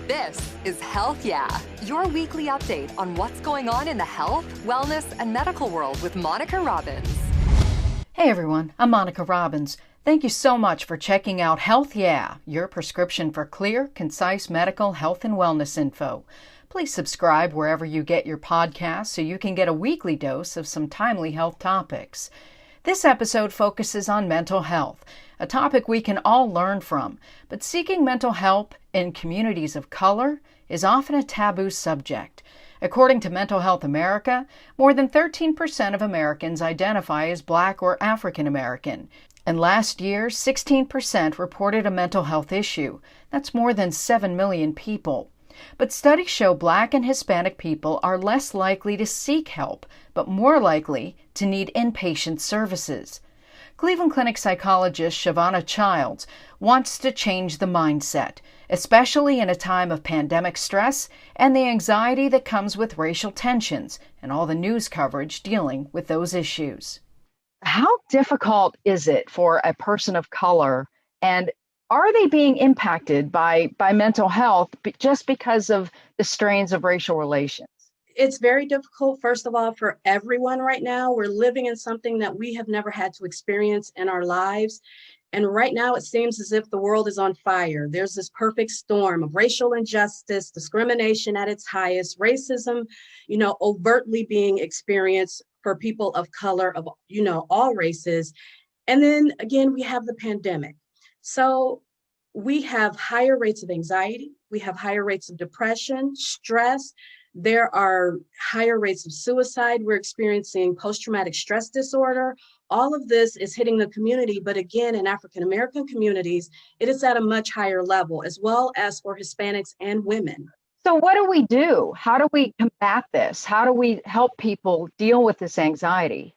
This is Health Yeah, your weekly update on what's going on in the health, wellness, and medical world with Monica Robbins. Hey everyone, I'm Monica Robbins. Thank you so much for checking out Health Yeah, your prescription for clear, concise medical health and wellness info. Please subscribe wherever you get your podcasts so you can get a weekly dose of some timely health topics. This episode focuses on mental health, a topic we can all learn from, but seeking mental help in communities of color is often a taboo subject. According to Mental Health America, more than 13% of Americans identify as Black or African American. And last year, 16% reported a mental health issue. That's more than 7 million people. But studies show Black and Hispanic people are less likely to seek help, but more likely to need inpatient services. Cleveland Clinic psychologist Chivonna Childs wants to change the mindset, especially in a time of pandemic stress and the anxiety that comes with racial tensions and all the news coverage dealing with those issues. How difficult is it for a person of color, and are they being impacted by mental health just because of the strains of racial relations? It's very difficult, first of all, for everyone right now. We're living in something that we have never had to experience in our lives. And right now, it seems as if the world is on fire. There's this perfect storm of racial injustice, discrimination at its highest, racism, overtly being experienced for people of color of, all races. And then again, we have the pandemic. So we have higher rates of anxiety. We have higher rates of depression, stress. There are higher rates of suicide. We're experiencing post-traumatic stress disorder. All of this is hitting the community, but again, in African-American communities, it is at a much higher level, as well as for Hispanics and women. So what do we do? How do we combat this? How do we help people deal with this anxiety?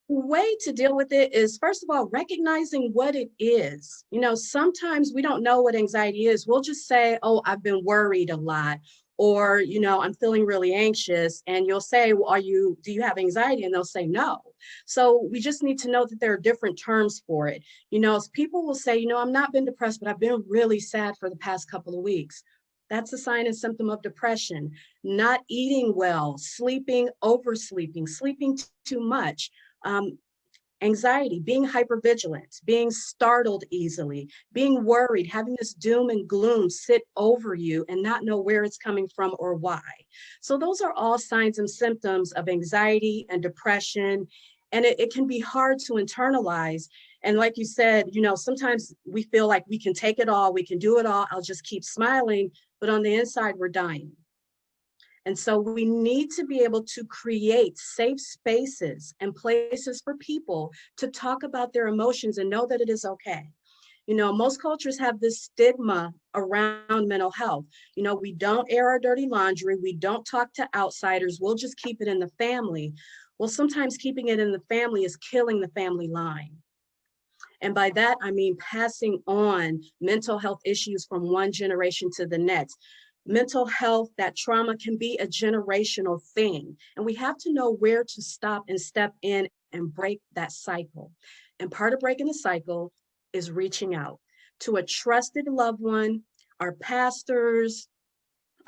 The way to deal with it is, first of all, recognizing what it is. Sometimes we don't know what anxiety is. We'll just say, oh, I've been worried a lot. Or, I'm feeling really anxious, and you'll say, well, do you have anxiety? And they'll say no. So we just need to know that there are different terms for it. People will say, I've not been depressed, but I've been really sad for the past couple of weeks. That's a sign and symptom of depression. Not eating well, sleeping, oversleeping, sleeping too much. Anxiety, being hypervigilant, being startled easily, being worried, having this doom and gloom sit over you and not know where it's coming from or why. So those are all signs and symptoms of anxiety and depression. And it can be hard to internalize. And like you said, sometimes we feel like we can take it all, we can do it all, I'll just keep smiling. But on the inside, we're dying. And so we need to be able to create safe spaces and places for people to talk about their emotions and know that it is okay. Most cultures have this stigma around mental health. We don't air our dirty laundry. We don't talk to outsiders. We'll just keep it in the family. Well, sometimes keeping it in the family is killing the family line. And by that, I mean passing on mental health issues from one generation to the next. Mental health, that trauma can be a generational thing. And we have to know where to stop and step in and break that cycle. And part of breaking the cycle is reaching out to a trusted loved one, our pastors,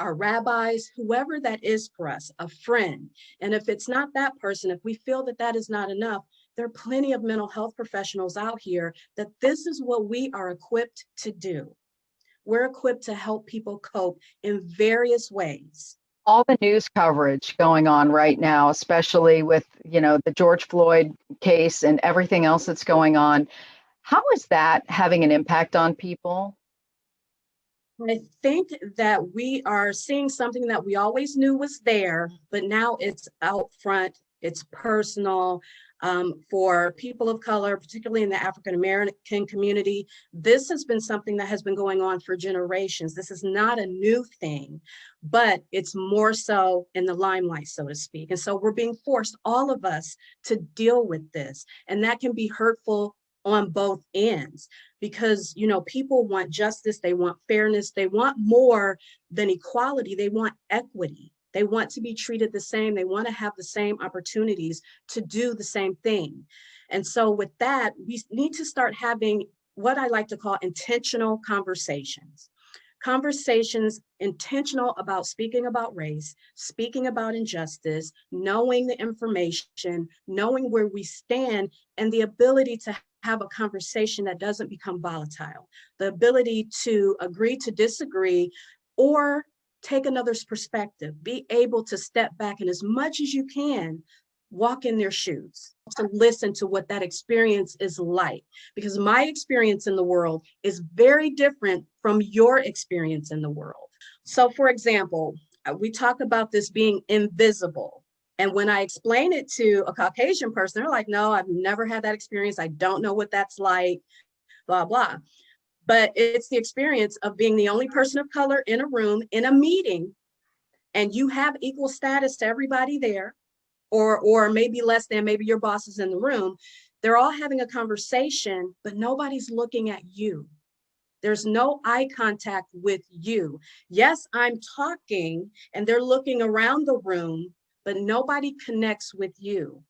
our rabbis, whoever that is for us, a friend. And if it's not that person, if we feel that that is not enough, there are plenty of mental health professionals out here that this is what we are equipped to do. We're equipped to help people cope in various ways. All the news coverage going on right now, especially with, the George Floyd case and everything else that's going on. How is that having an impact on people? I think that we are seeing something that we always knew was there, but now it's out front, it's personal. For people of color, particularly in the African American community, this has been something that has been going on for generations. This is not a new thing, but it's more so in the limelight, so to speak. And so we're being forced, all of us, to deal with this. And that can be hurtful on both ends because, people want justice, they want fairness, they want more than equality, they want equity. They want to be treated the same. They want to have the same opportunities to do the same thing. And so with that, we need to start having what I like to call intentional conversations. Conversations intentional about speaking about race, speaking about injustice, knowing the information, knowing where we stand, and the ability to have a conversation that doesn't become volatile, the ability to agree to disagree or take another's perspective, be able to step back and as much as you can, walk in their shoes, to listen to what that experience is like. Because my experience in the world is very different from your experience in the world. So for example, we talk about this being invisible. And when I explain it to a Caucasian person, they're like, no, I've never had that experience. I don't know what that's like, blah, blah. But it's the experience of being the only person of color in a room, in a meeting, and you have equal status to everybody there, or maybe less than, maybe your boss is in the room. They're all having a conversation, but nobody's looking at you. There's no eye contact with you. Yes, I'm talking and they're looking around the room, but nobody connects with you.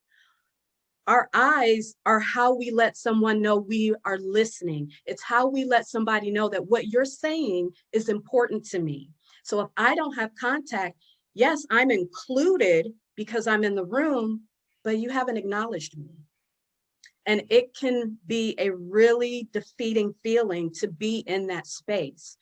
Our eyes are how we let someone know we are listening. It's how we let somebody know that what you're saying is important to me. So if I don't have contact, yes, I'm included because I'm in the room, but you haven't acknowledged me. And it can be a really defeating feeling to be in that space,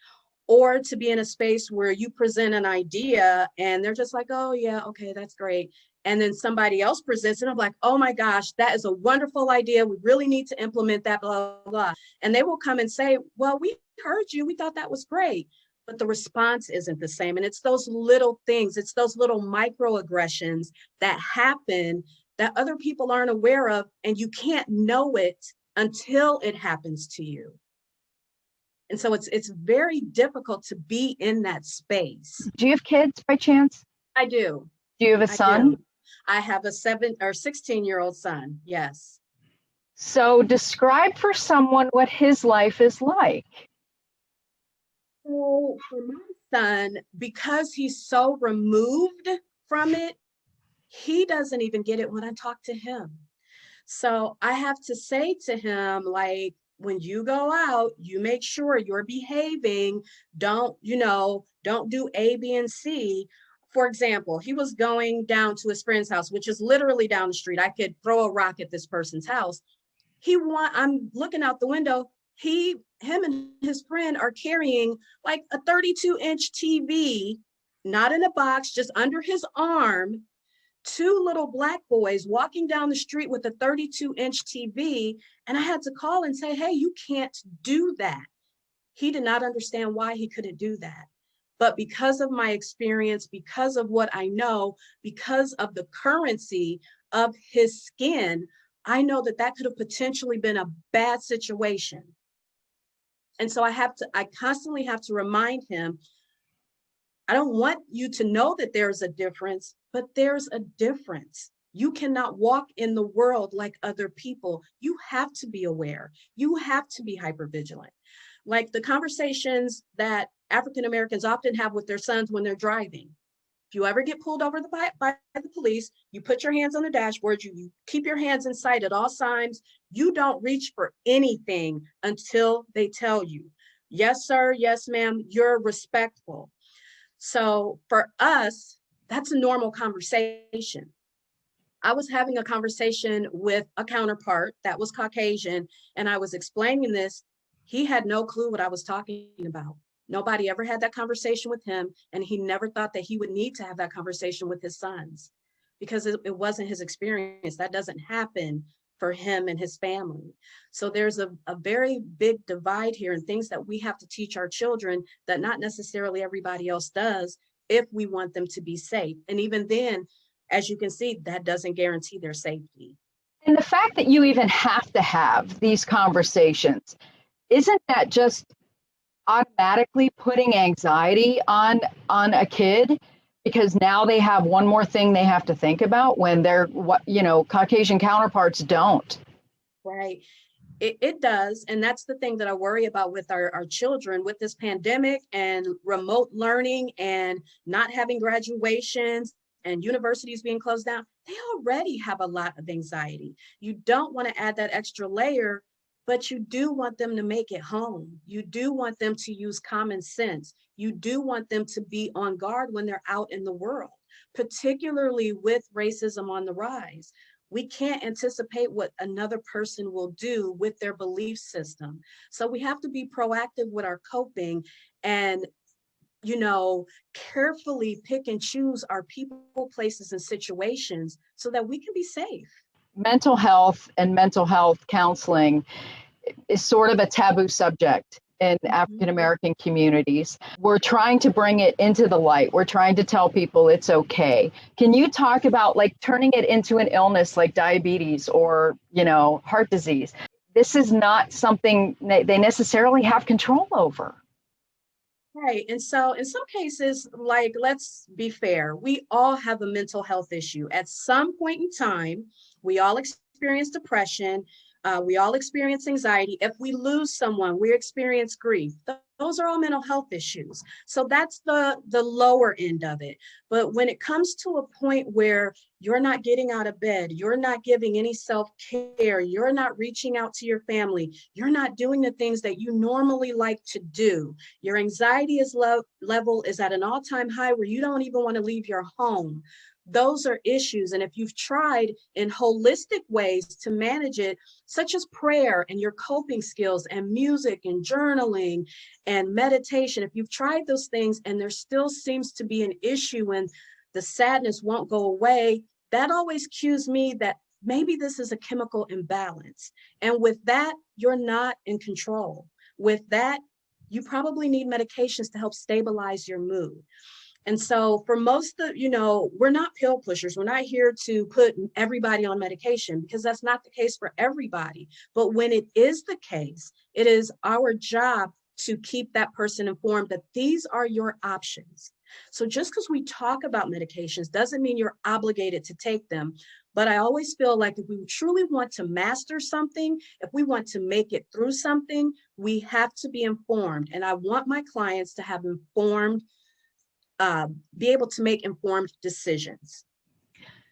or to be in a space where you present an idea and they're just like, oh yeah, okay, that's great. And then somebody else presents it. I'm like, oh my gosh, that is a wonderful idea. We really need to implement that, blah, blah, blah. And they will come and say, well, we heard you. We thought that was great. But the response isn't the same. And it's those little things, it's those little microaggressions that happen that other people aren't aware of, and you can't know it until it happens to you. And so it's very difficult to be in that space. Do you have kids by chance? I do. Do you have a son? I have a 16-year-old son. Yes. So describe for someone what his life is like. So for my son, because he's so removed from it, he doesn't even get it when I talk to him. So I have to say to him, like, when you go out, you make sure you're behaving. Don't do A, B, and C. For example, he was going down to his friend's house, which is literally down the street. I could throw a rock at this person's house. I'm looking out the window. Him and his friend are carrying like a 32-inch TV, not in a box, just under his arm. Two little Black boys walking down the street with a 32-inch TV. And I had to call and say, hey, you can't do that. He did not understand why he couldn't do that. But because of my experience, because of what I know, because of the currency of his skin, I know that could have potentially been a bad situation. And so I constantly have to remind him, I don't want you to know that there's a difference, but there's a difference. You cannot walk in the world like other people. You have to be aware. You have to be hypervigilant. Like the conversations that African Americans often have with their sons when they're driving. If you ever get pulled over by the police, you put your hands on the dashboard, you keep your hands in sight at all times. You don't reach for anything until they tell you, yes, sir, yes, ma'am, you're respectful. So for us, that's a normal conversation. I was having a conversation with a counterpart that was Caucasian, and I was explaining this. He had no clue what I was talking about. Nobody ever had that conversation with him, and he never thought that he would need to have that conversation with his sons because it wasn't his experience. That doesn't happen for him and his family. So there's a very big divide here, and things that we have to teach our children that not necessarily everybody else does if we want them to be safe. And even then, as you can see, that doesn't guarantee their safety. And the fact that you even have to have these conversations, isn't that just automatically putting anxiety on a kid? Because now they have one more thing they have to think about when their Caucasian counterparts don't. Right. It does. And that's the thing that I worry about with our children with this pandemic and remote learning and not having graduations and universities being closed down. They already have a lot of anxiety. You don't want to add that extra layer but you do want them to make it home. You do want them to use common sense. You do want them to be on guard when they're out in the world, particularly with racism on the rise. We can't anticipate what another person will do with their belief system. So we have to be proactive with our coping and, carefully pick and choose our people, places, and situations so that we can be safe. Mental health and mental health counseling is sort of a taboo subject in African American communities. We're trying to bring it into the light. We're trying to tell people it's okay. Can you talk about like turning it into an illness like diabetes or, heart disease? This is not something they necessarily have control over. Right. And so in some cases, like, let's be fair, we all have a mental health issue. At some point in time, we all experience depression. We all experience anxiety. If we lose someone, we experience grief. Those are all mental health issues. So that's the lower end of it. But when it comes to a point where you're not getting out of bed, you're not giving any self-care, you're not reaching out to your family, you're not doing the things that you normally like to do, your anxiety level is at an all-time high where you don't even want to leave your home. Those are issues. And if you've tried in holistic ways to manage it, such as prayer and your coping skills and music and journaling and meditation, if you've tried those things and there still seems to be an issue and the sadness won't go away, that always cues me that maybe this is a chemical imbalance. And with that, you're not in control. With that, you probably need medications to help stabilize your mood. And so for most of, we're not pill pushers. We're not here to put everybody on medication because that's not the case for everybody. But when it is the case, it is our job to keep that person informed that these are your options. So just because we talk about medications doesn't mean you're obligated to take them. But I always feel like if we truly want to master something, if we want to make it through something, we have to be informed. And I want my clients to have be able to make informed decisions.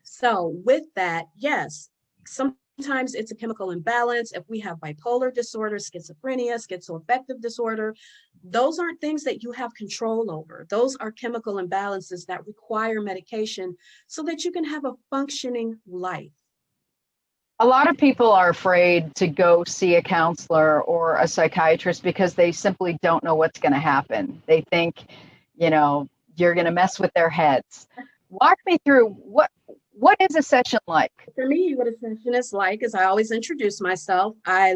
So with that, yes, sometimes it's a chemical imbalance. If we have bipolar disorder, schizophrenia, schizoaffective disorder, those aren't things that you have control over. Those are chemical imbalances that require medication so that you can have a functioning life. A lot of people are afraid to go see a counselor or a psychiatrist because they simply don't know what's going to happen. They think, you're going to mess with their heads. Walk me through what is a session like? For me, what a session is like is I always introduce myself. I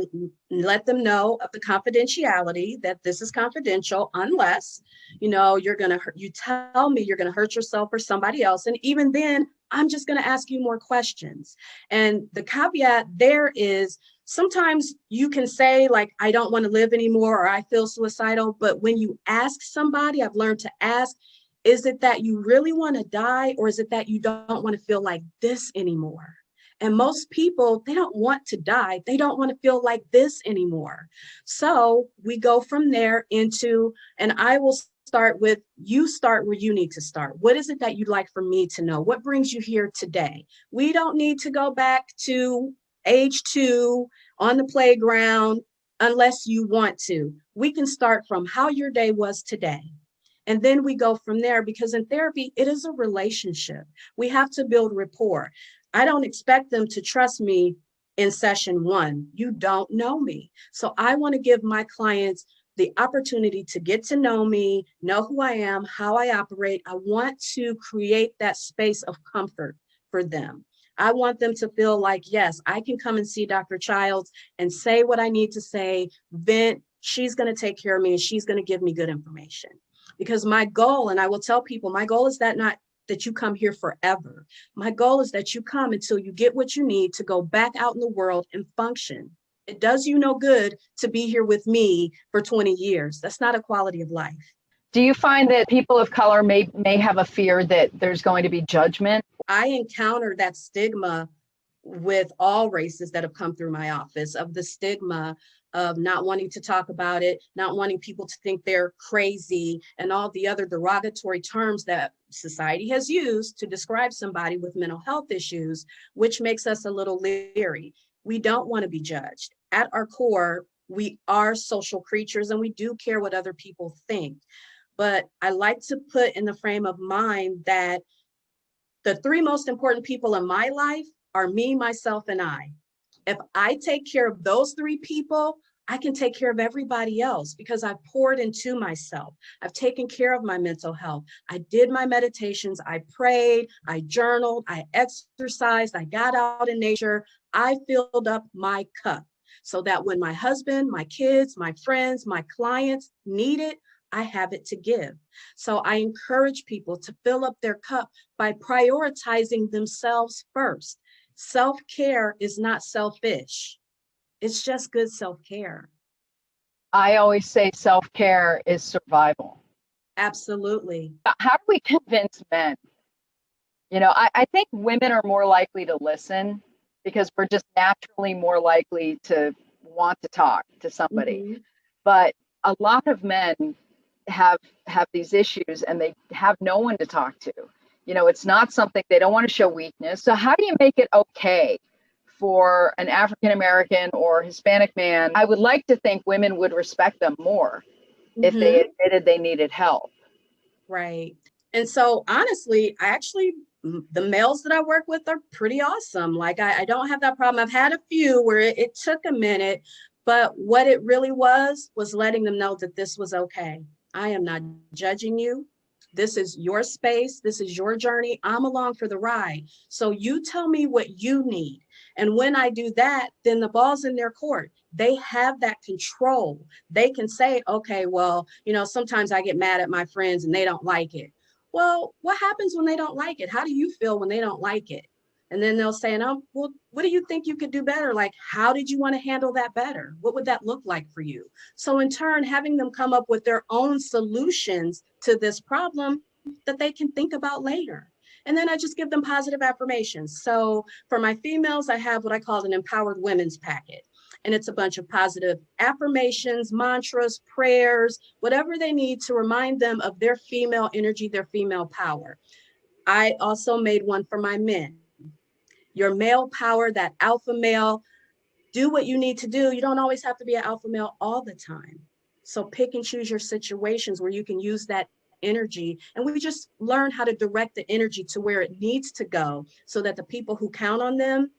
let them know of the confidentiality, that this is confidential unless, you tell me you're going to hurt yourself or somebody else. And even then, I'm just going to ask you more questions. And the caveat there is sometimes you can say like, I don't want to live anymore, or I feel suicidal. But when you ask somebody, I've learned to ask, is it that you really want to die, or is it that you don't want to feel like this anymore? And most people, they don't want to die. They don't want to feel like this anymore. So we go from there into, and I will start with, you start where you need to start. What is it that you'd like for me to know? What brings you here today? We don't need to go back to age 2 on the playground unless you want to. We can start from how your day was today. And then we go from there, because in therapy, it is a relationship. We have to build rapport. I don't expect them to trust me in session 1. You don't know me. So I want to give my clients the opportunity to get to know me, know who I am, how I operate. I want to create that space of comfort for them. I want them to feel like, yes, I can come and see Dr. Childs and say what I need to say, vent. She's going to take care of me and she's going to give me good information. Because my goal, and I will tell people, my goal is not that you come here forever. My goal is that you come until you get what you need to go back out in the world and function. It does you no good to be here with me for 20 years. That's not a quality of life. Do you find that people of color may have a fear that there's going to be judgment? I encounter that stigma with all races that have come through my office, of the stigma of not wanting to talk about it, not wanting people to think they're crazy, and all the other derogatory terms that society has used to describe somebody with mental health issues, which makes us a little leery. We don't want to be judged. at our core, we are social creatures and we do care what other people think. But I like to put in the frame of mind that the three most important people in my life are me, myself, and I. If I take care of those three people, I can take care of everybody else because I've poured into myself. I've taken care of my mental health. I did my meditations. I prayed. I journaled. I exercised. I got out in nature. I filled up my cup so that when my husband, my kids, my friends, my clients need it, I have it to give. So I encourage people to fill up their cup by prioritizing themselves first. Self-care is not selfish. It's just good self-care. I always say self-care is survival. Absolutely. How do we convince men? I think women are more likely to listen because we're just naturally more likely to want to talk to somebody. Mhm. But a lot of men have these issues and they have no one to talk to. It's not something, they don't want to show weakness. So how do you make it okay for an African American or Hispanic man? I would like to think women would respect them more if they Mhm. admitted they needed help. Right. And so honestly, the males that I work with are pretty awesome. Like I don't have that problem. I've had a few where it took a minute, but what it really was letting them know that this was okay. I am not judging you. This is your space. This is your journey. I'm along for the ride. So you tell me what you need. And when I do that, then the ball's in their court. They have that control. They can say, okay, well, sometimes I get mad at my friends and they don't like it. Well, what happens when they don't like it? How do you feel when they don't like it? And then they'll say, oh, well, what do you think you could do better? Like, how did you want to handle that better? What would that look like for you? So in turn, having them come up with their own solutions to this problem that they can think about later. And then I just give them positive affirmations. So for my females, I have what I call an empowered women's packet. And it's a bunch of positive affirmations, mantras, prayers, whatever they need to remind them of their female energy, their female power. I also made one for my men. Your male power, that alpha male, do what you need to do. You don't always have to be an alpha male all the time. So pick and choose your situations where you can use that energy. And we just learn how to direct the energy to where it needs to go so that the people who count on them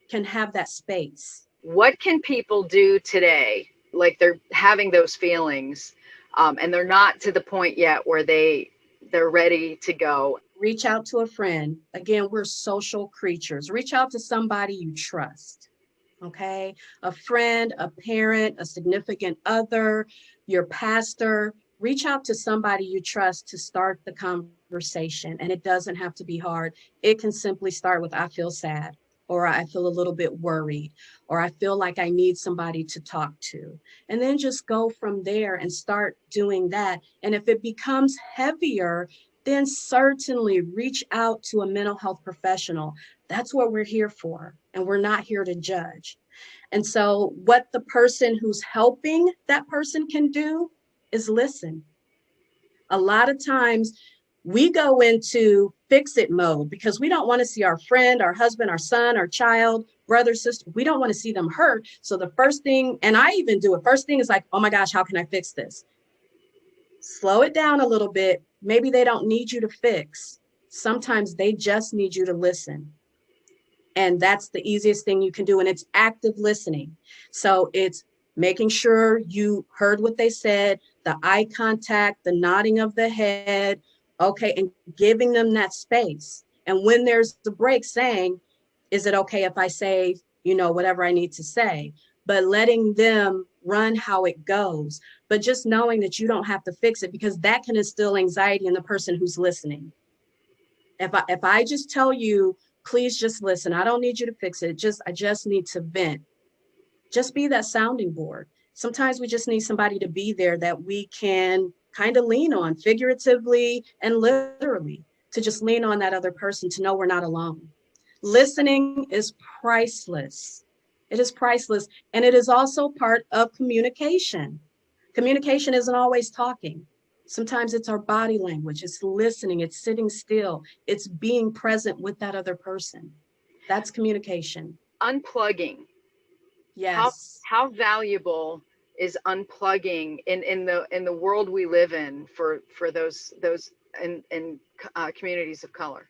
can have that space. What can people do today? Like they're having those feelings, and they're not to the point yet where they're ready to go. Reach out to a friend. Again, we're social creatures. Reach out to somebody you trust. Okay. A friend, a parent, a significant other, your pastor. Reach out to somebody you trust to start the conversation. And it doesn't have to be hard. It can simply start with, I feel sad, or I feel a little bit worried, or I feel like I need somebody to talk to. And then just go from there and start doing that. And if it becomes heavier, then certainly reach out to a mental health professional. That's what we're here for. And we're not here to judge. And so, what the person who's helping that person can do is listen. A lot of times, we go into fix it mode because we don't want to see our friend, our husband, our son, our child, brother, sister. We don't want to see them hurt. So, the first thing, and I even do it, first thing is like, oh my gosh, how can I fix this? Slow it down a little bit. Maybe they don't need you to fix. Sometimes they just need you to listen. And that's the easiest thing you can do. And it's active listening. So it's making sure you heard what they said, the eye contact, the nodding of the head. Okay. And giving them that space. And when there's the break, saying, is it okay if I say, whatever I need to say? But letting them run how it goes. But just knowing that you don't have to fix it, because that can instill anxiety in the person who's listening. If I just tell you, please just listen, I don't need you to fix it. I just need to vent. Just be that sounding board. Sometimes we just need somebody to be there that we can kind of lean on, figuratively and literally, to just lean on that other person to know we're not alone. Listening is priceless. It is priceless. And it is also part of communication. Communication isn't always talking. Sometimes it's our body language, it's listening, it's sitting still, it's being present with that other person. That's communication. Unplugging. Yes. How valuable is unplugging in the world we live in for those in communities of color?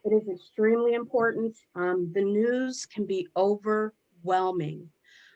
It is extremely important. The news can be overwhelming.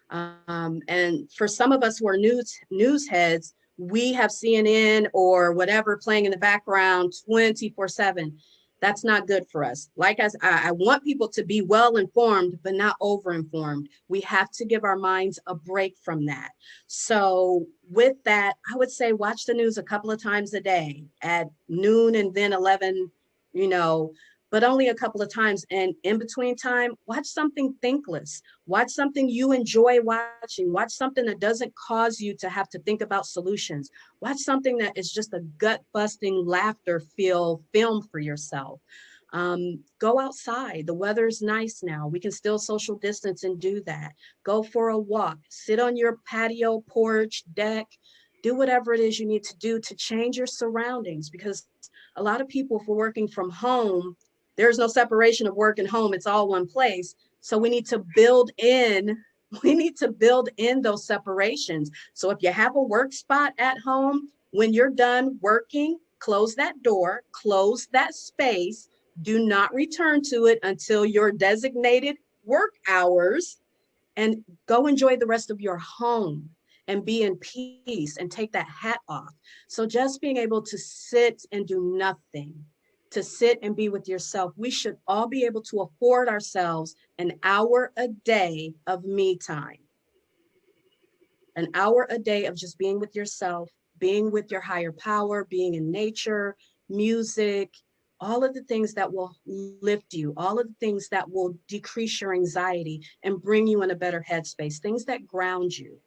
And for some of us who are news heads, we have CNN or whatever playing in the background 24/7. That's not good for us. Like I want people to be well informed, but not over informed. We have to give our minds a break from that. So with that, I would say watch the news a couple of times a day at noon and then 11, you know, but only a couple of times. And in between time, watch something thinkless. Watch something you enjoy watching. Watch something that doesn't cause you to have to think about solutions. Watch something that is just a gut-busting laughter feel film for yourself. Go outside. The weather's nice now. We can still social distance and do that. Go for a walk. Sit on your patio, porch, deck. Do whatever it is you need to do to change your surroundings, because a lot of people, for working from home, there's no separation of work and home. It's all one place. So we need to build in those separations. So if you have a work spot at home, when you're done working, close that door, close that space. Do not return to it until your designated work hours, and go enjoy the rest of your home and be in peace and take that hat off. So just being able to sit and do nothing, to sit and be with yourself. We should all be able to afford ourselves an hour a day of me time. An hour a day of just being with yourself, being with your higher power, being in nature, music, all of the things that will lift you, all of the things that will decrease your anxiety and bring you in a better headspace, things that ground you.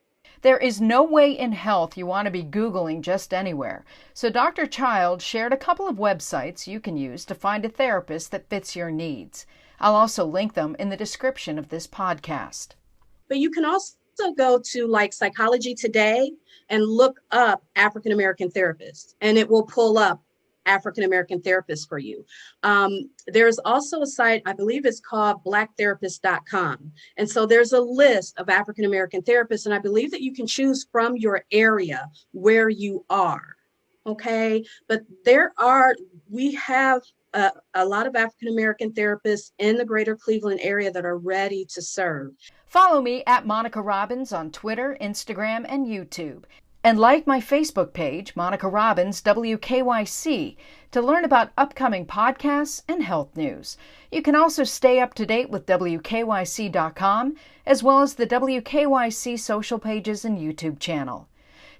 There is no way in health you want to be Googling just anywhere. So Dr. Childs shared a couple of websites you can use to find a therapist that fits your needs. I'll also link them in the description of this podcast. But you can also go to like Psychology Today and look up African American therapists, and it will pull up African American therapists for you. There's also a site, I believe it's called blacktherapist.com. And so there's a list of African American therapists, and I believe that you can choose from your area where you are. Okay. But we have a lot of African American therapists in the greater Cleveland area that are ready to serve. Follow me at Monica Robbins on Twitter, Instagram, and YouTube. And like my Facebook page, Monica Robbins WKYC, to learn about upcoming podcasts and health news. You can also stay up to date with WKYC.com, as well as the WKYC social pages and YouTube channel.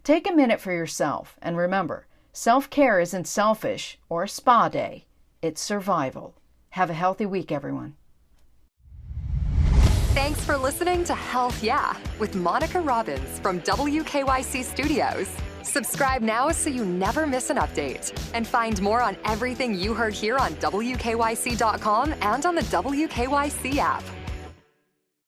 Take a minute for yourself, and remember, self-care isn't selfish or a spa day. It's survival. Have a healthy week, everyone. Thanks for listening to Health Yeah with Monica Robbins from WKYC Studios. Subscribe now so you never miss an update. And find more on everything you heard here on WKYC.com and on the WKYC app.